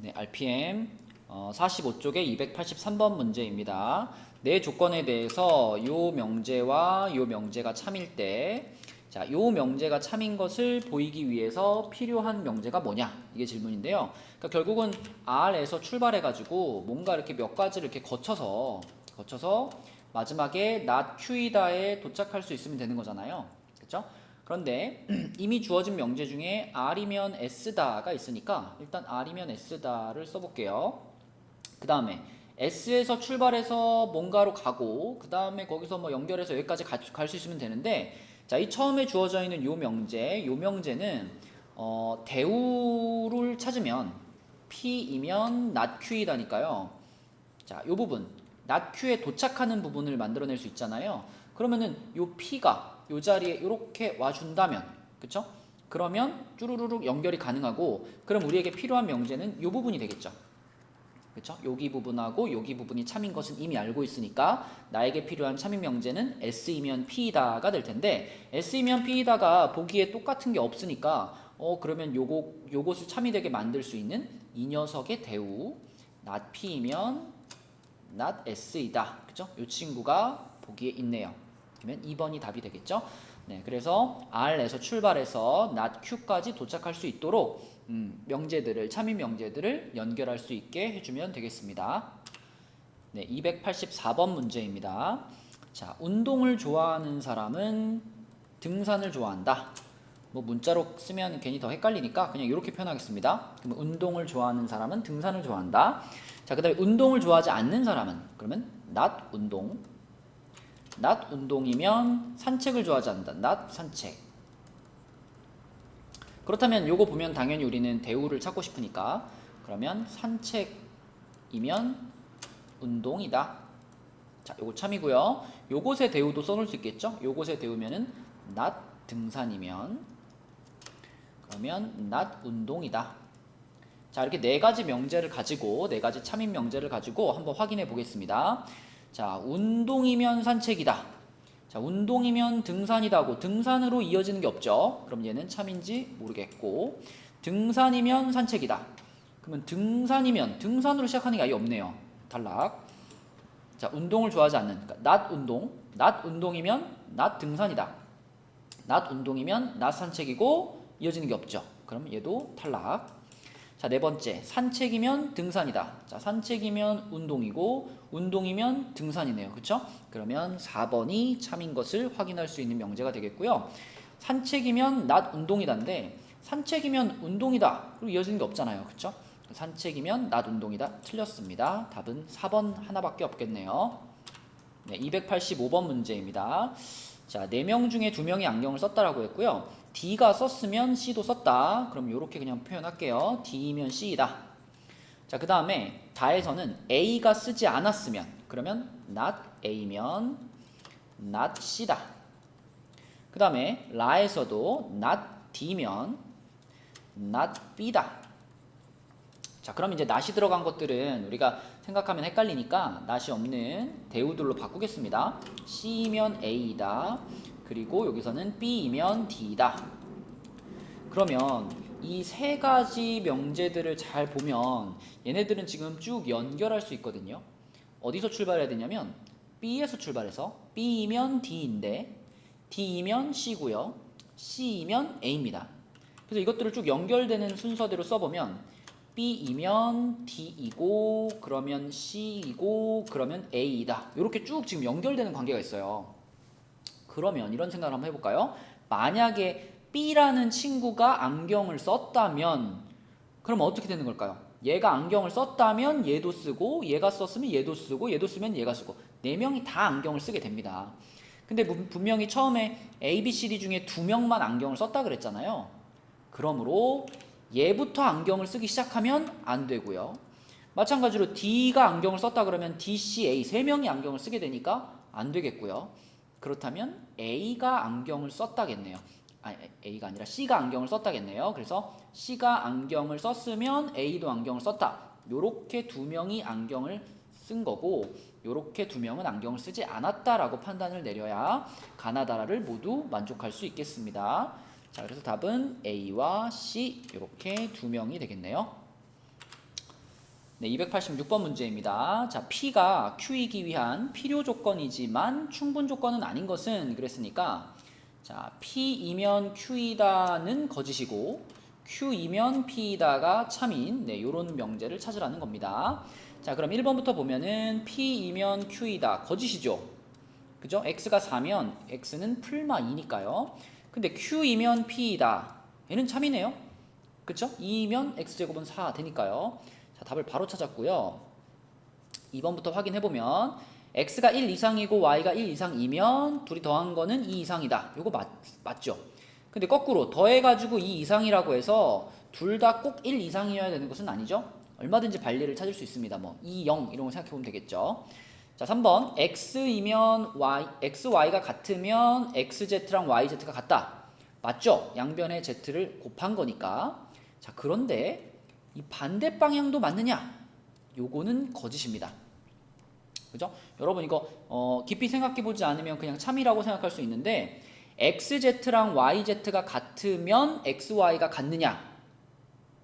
네, RPM 45쪽의 283번 문제입니다. 내 조건에 대해서 요 명제와 요 명제가 참일 때, 자, 요 명제가 참인 것을 보이기 위해서 필요한 명제가 뭐냐? 이게 질문인데요. 그러니까 결국은 R에서 출발해가지고 뭔가 이렇게 몇 가지를 이렇게 거쳐서 마지막에 not Q이다에 도착할 수 있으면 되는 거잖아요. 그렇죠? 그런데 이미 주어진 명제 중에 R이면 S다가 있으니까 일단 R이면 S다를 써볼게요. 그 다음에 S에서 출발해서 뭔가로 가고 그 다음에 거기서 뭐 연결해서 여기까지 갈 수 있으면 되는데, 자, 이 처음에 주어져 있는 요 명제는 대우를 찾으면 P이면 not Q이다니까요. 자, 요 부분 not Q에 도착하는 부분을 만들어낼 수 있잖아요. 그러면은 요 P가 요 자리에 이렇게 와준다면, 그쵸? 그러면 쭈루루룩 연결이 가능하고, 그럼 우리에게 필요한 명제는 요 부분이 되겠죠. 그쵸? 여기 부분하고 여기 부분이 참인 것은 이미 알고 있으니까 나에게 필요한 참인 명제는 S이면 P이다가 될 텐데, S이면 P이다가 보기에 똑같은 게 없으니까 그러면 요것을 참이 되게 만들 수 있는 이 녀석의 대우 not P이면 not S이다. 그죠? 이 친구가 보기에 있네요. 그러면 2번이 답이 되겠죠? 네, 그래서 R에서 출발해서 not Q까지 도착할 수 있도록 명제들을, 참인 명제들을 연결할 수 있게 해주면 되겠습니다. 네, 284번 문제입니다. 자, 운동을 좋아하는 사람은 등산을 좋아한다. 뭐 문자로 쓰면 괜히 더 헷갈리니까 그냥 이렇게 표현하겠습니다. 그러면 운동을 좋아하는 사람은 등산을 좋아한다. 자, 그 다음에 운동을 좋아하지 않는 사람은, 그러면 not 운동. not 운동이면 산책을 좋아하지 않는다. not 산책. 그렇다면 요거 보면 당연히 우리는 대우를 찾고 싶으니까, 그러면 산책이면 운동이다. 자, 요거 참이고요. 요것의 대우도 써놓을 수 있겠죠? 요것의 대우면은 not 등산이면, 그러면 not 운동이다. 자, 이렇게 네 가지 명제를 가지고, 네 가지 참인 명제를 가지고 한번 확인해 보겠습니다. 자, 운동이면 산책이다. 자, 운동이면 등산이다고 등산으로 이어지는 게 없죠. 그럼 얘는 참인지 모르겠고, 등산이면 산책이다. 그러면 등산이면 등산으로 시작하는 게 아예 없네요. 탈락. 자, 운동을 좋아하지 않는, 그러니까 not 운동, not 운동이면 not 등산이다. not 운동이면 not 산책이고 이어지는 게 없죠. 그럼 얘도 탈락. 자, 네 번째, 산책이면 등산이다. 자, 산책이면 운동이고 운동이면 등산이네요. 그쵸? 그러면 4번이 참인 것을 확인할 수 있는 명제가 되겠고요. 산책이면 not 운동이다인데 산책이면 운동이다. 그리고 이어지는 게 없잖아요. 그쵸? 산책이면 not 운동이다. 틀렸습니다. 답은 4번 하나밖에 없겠네요. 네, 285번 문제입니다. 자, 4명 중에 2명이 안경을 썼다라고 했고요. D가 썼으면 C도 썼다. 그럼 이렇게 그냥 표현할게요. D면 C이다. 자, 그 다음에 다에서는 A가 쓰지 않았으면, 그러면 not A면 not C다. 그 다음에 라에서도 not D면 not B다. 자, 그럼 이제 not이 들어간 것들은 우리가 생각하면 헷갈리니까 not이 없는 대우들로 바꾸겠습니다. C면 A다. 그리고 여기서는 B이면 D다. 그러면 이 세 가지 명제들을 잘 보면 얘네들은 지금 쭉 연결할 수 있거든요. 어디서 출발해야 되냐면 B에서 출발해서 B이면 D인데 D이면 C고요. C이면 A입니다. 그래서 이것들을 쭉 연결되는 순서대로 써보면 B이면 D이고 그러면 C이고 그러면 A이다. 이렇게 쭉 지금 연결되는 관계가 있어요. 그러면 이런 생각을 한번 해볼까요? 만약에 B라는 친구가 안경을 썼다면 그럼 어떻게 되는 걸까요? 얘가 안경을 썼다면 얘도 쓰고 얘가 썼으면 얘도 쓰고 얘도 쓰면 얘가 쓰고 네 명이 다 안경을 쓰게 됩니다. 근데 분명히 처음에 A, B, C, D 중에 2명만 안경을 썼다 그랬잖아요. 그러므로 얘부터 안경을 쓰기 시작하면 안 되고요. 마찬가지로 D가 안경을 썼다 그러면 D, C, A 3명이 안경을 쓰게 되니까 안 되겠고요. 그렇다면 A가 안경을 썼다겠네요. 아니, A가 아니라 C가 안경을 썼다겠네요. 그래서 C가 안경을 썼으면 A도 안경을 썼다. 요렇게 2명이 안경을 쓴 거고 요렇게 2명은 안경을 쓰지 않았다라고 판단을 내려야 가나다라를 모두 만족할 수 있겠습니다. 자, 그래서 답은 A와 C 이렇게 2명이 되겠네요. 네, 286번 문제입니다. 자, P가 Q이기 위한 필요 조건이지만 충분 조건은 아닌 것은 그랬으니까 자, P이면 Q이다는 거짓이고 Q이면 P이다가 참인 네, 요런 명제를 찾으라는 겁니다. 자, 그럼 1번부터 보면은 P이면 Q이다 거짓이죠. 그죠? X가 4면 X는 풀마 2니까요. 근데 Q이면 P이다. 얘는 참이네요. 그쵸? 2면 X제곱은 4 되니까요. 자, 답을 바로 찾았고요. 2번부터 확인해보면 X가 1 이상이고 Y가 1 이상이면 둘이 더한 거는 2 이상이다. 요거 맞죠? 근데 거꾸로 더해가지고 2 이상이라고 해서 둘 다 꼭 1 이상이어야 되는 것은 아니죠? 얼마든지 반리를 찾을 수 있습니다. 뭐 2, 0 이런 거 생각해보면 되겠죠. 자, 3번 X이면 Y, X, Y가 같으면 XZ랑 YZ가 같다. 맞죠? 양변의 Z를 곱한 거니까. 자, 그런데 이 반대 방향도 맞느냐? 요거는 거짓입니다. 그죠? 여러분 이거 깊이 생각해 보지 않으면 그냥 참이라고 생각할 수 있는데 XZ랑 YZ가 같으면 XY가 같느냐?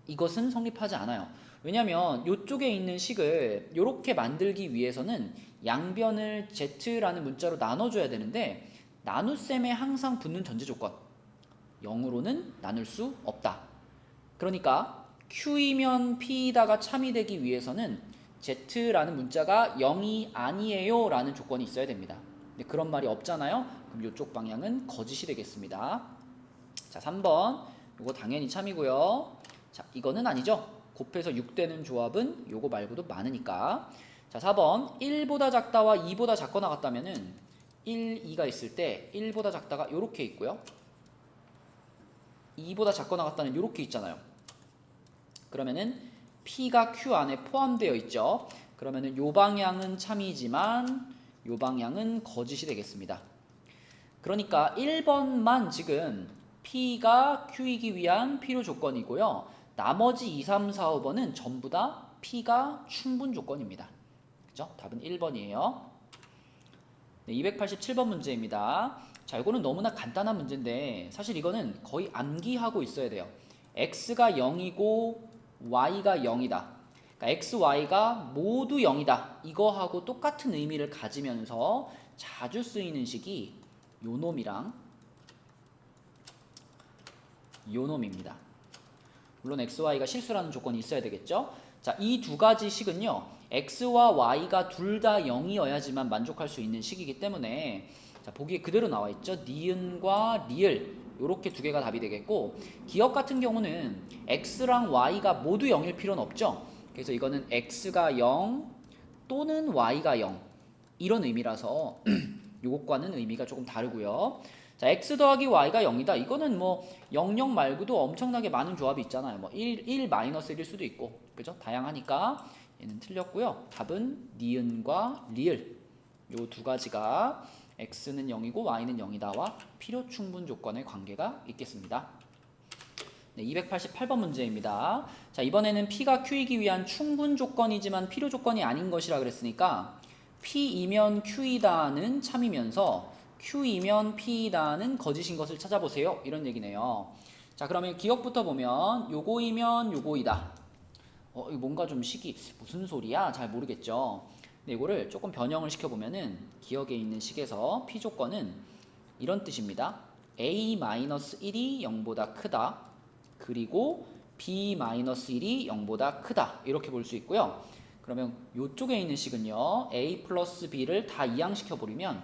이것은 성립하지 않아요. 왜냐면 이쪽에 있는 식을 이렇게 만들기 위해서는 양변을 Z라는 문자로 나눠줘야 되는데 나눗셈에 항상 붙는 전제 조건 0으로는 나눌 수 없다. 그러니까 Q이면 P이다가 참이 되기 위해서는 Z라는 문자가 0이 아니에요 라는 조건이 있어야 됩니다. 근데 그런 말이 없잖아요. 그럼 이쪽 방향은 거짓이 되겠습니다. 자, 3번 이거 당연히 참이고요. 자, 이거는 아니죠. 곱해서 6 되는 조합은 요거 말고도 많으니까. 자, 4번 1보다 작다와 2보다 작거나 같다면은 1, 2가 있을 때 1보다 작다가 요렇게 있고요. 2보다 작거나 같다는 요렇게 있잖아요. 그러면은 P가 Q 안에 포함되어 있죠. 그러면은 요 방향은 참이지만 요 방향은 거짓이 되겠습니다. 그러니까 1번만 지금 P가 Q이기 위한 필요 조건이고요. 나머지 2, 3, 4, 5번은 전부 다 P가 충분 조건입니다. 그죠? 답은 1번이에요. 네, 287번 문제입니다. 자, 이거는 너무나 간단한 문제인데 사실 이거는 거의 암기하고 있어야 돼요. X가 0이고 Y가 0이다. 그러니까 X, Y가 모두 0이다. 이거하고 똑같은 의미를 가지면서 자주 쓰이는 식이 요 놈이랑 요 놈입니다. 물론 X, Y가 실수라는 조건이 있어야 되겠죠. 자, 이 두 가지 식은요. X와 Y가 둘 다 0이어야지만 만족할 수 있는 식이기 때문에 자, 보기에 그대로 나와 있죠. 니은과 리을 요렇게 두 개가 답이 되겠고 기억 같은 경우는 X랑 Y가 모두 0일 필요는 없죠. 그래서 이거는 X가 0 또는 Y가 0 이런 의미라서 요것과는 의미가 조금 다르고요. 자, X 더하기 Y가 0이다. 이거는 뭐 00 말고도 엄청나게 많은 조합이 있잖아요. 뭐 1 마이너스 1일 수도 있고 그죠? 다양하니까 얘는 틀렸고요. 답은 니은과 리을 요 두 가지가 X는 0이고 Y는 0이다와 필요 충분 조건의 관계가 있겠습니다. 네, 288번 문제입니다. 자, 이번에는 P가 Q이기 위한 충분 조건이지만 필요 조건이 아닌 것이라 그랬으니까 P이면 Q이다는 참이면서 Q이면 P이다는 거짓인 것을 찾아보세요. 이런 얘기네요. 자, 그러면 기억부터 보면 요거이면 요거이다. 이거 뭔가 좀 식이 무슨 소리야? 잘 모르겠죠. 근데 이거를 조금 변형을 시켜보면은 기억에 있는 식에서 P 조건은 이런 뜻입니다. A-1이 0보다 크다. 그리고 B-1이 0보다 크다. 이렇게 볼 수 있고요. 그러면 이쪽에 있는 식은요. A 플러스 B를 다 이항시켜버리면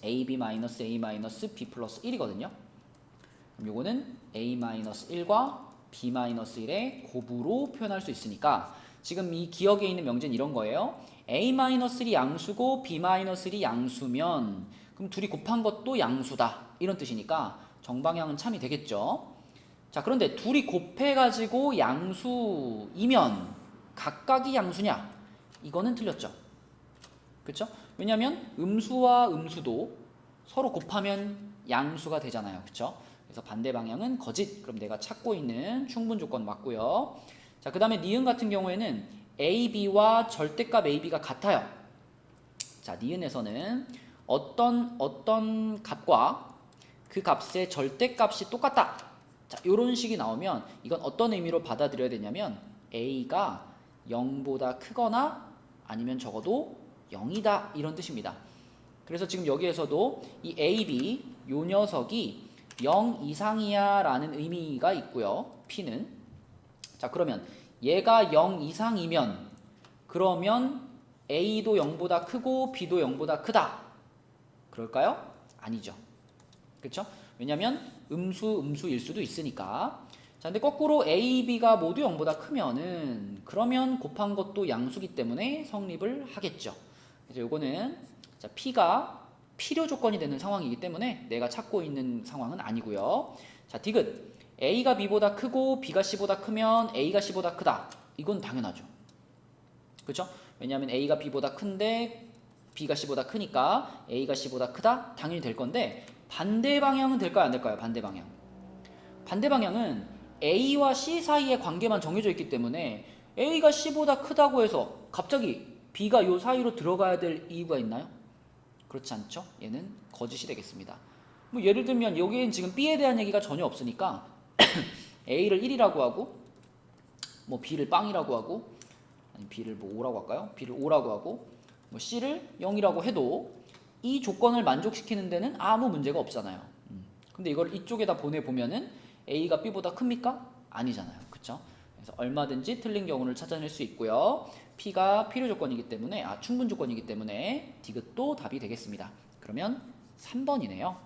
AB 마이너스 A 마이너스 B 플러스 1이거든요. 그럼 요거는 A 마이너스 1과 B 마이너스 1의 곱으로 표현할 수 있으니까 지금 이 기억에 있는 명제는 이런 거예요. A 마이너스 1이 양수고 B 마이너스 1이 양수면 그럼 둘이 곱한 것도 양수다. 이런 뜻이니까 정방향은 참이 되겠죠. 자, 그런데 둘이 곱해가지고 양수이면 각각이 양수냐? 이거는 틀렸죠. 그렇죠? 왜냐하면 음수와 음수도 서로 곱하면 양수가 되잖아요. 그렇죠? 그래서 반대 방향은 거짓. 그럼 내가 찾고 있는 충분 조건 맞고요. 자, 그 다음에 니은 같은 경우에는 AB와 절대값 AB가 같아요. 자, 니은에서는 어떤 값과 그 값의 절대값이 똑같다. 자, 이런 식이 나오면 이건 어떤 의미로 받아들여야 되냐면 A가 0보다 크거나 아니면 적어도 0이다 이런 뜻입니다. 그래서 지금 여기에서도 이 A, B 요 녀석이 0 이상이야 라는 의미가 있고요. P는 자 그러면 얘가 0 이상이면 그러면 A도 0보다 크고 B도 0보다 크다 그럴까요? 아니죠. 그렇죠? 왜냐면 음수일 수도 있으니까. 자, 근데 거꾸로 A, B가 모두 0보다 크면은 그러면 곱한 것도 양수기 때문에 성립을 하겠죠. 그래서 요거는 자, P가 필요 조건이 되는 상황이기 때문에 내가 찾고 있는 상황은 아니고요. 자, 디귿. A가 B보다 크고 B가 C보다 크면 A가 C보다 크다. 이건 당연하죠. 그렇죠? 왜냐하면 A가 B보다 큰데 B가 C보다 크니까 A가 C보다 크다? 당연히 될 건데 반대 방향은 될까요? 안 될까요? 반대 방향. 반대 방향은 A와 C 사이의 관계만 정해져 있기 때문에 A가 C보다 크다고 해서 갑자기 B가 요 사이로 들어가야 될 이유가 있나요? 그렇지 않죠? 얘는 거짓이 되겠습니다. 뭐 예를 들면 여기엔 지금 B에 대한 얘기가 전혀 없으니까 A를 1이라고 하고 뭐 B를 빵이라고 하고 아니 B를 뭐 5라고 할까요? B를 5라고 하고 뭐 C를 0이라고 해도 이 조건을 만족시키는 데는 아무 문제가 없잖아요. 근데 이걸 이쪽에다 보내보면은 A가 B보다 큽니까? 아니잖아요. 그쵸? 그래서 얼마든지 틀린 경우를 찾아낼 수 있고요. P가 필요 조건이기 때문에 충분 조건이기 때문에 디귿도 답이 되겠습니다. 그러면 3번이네요.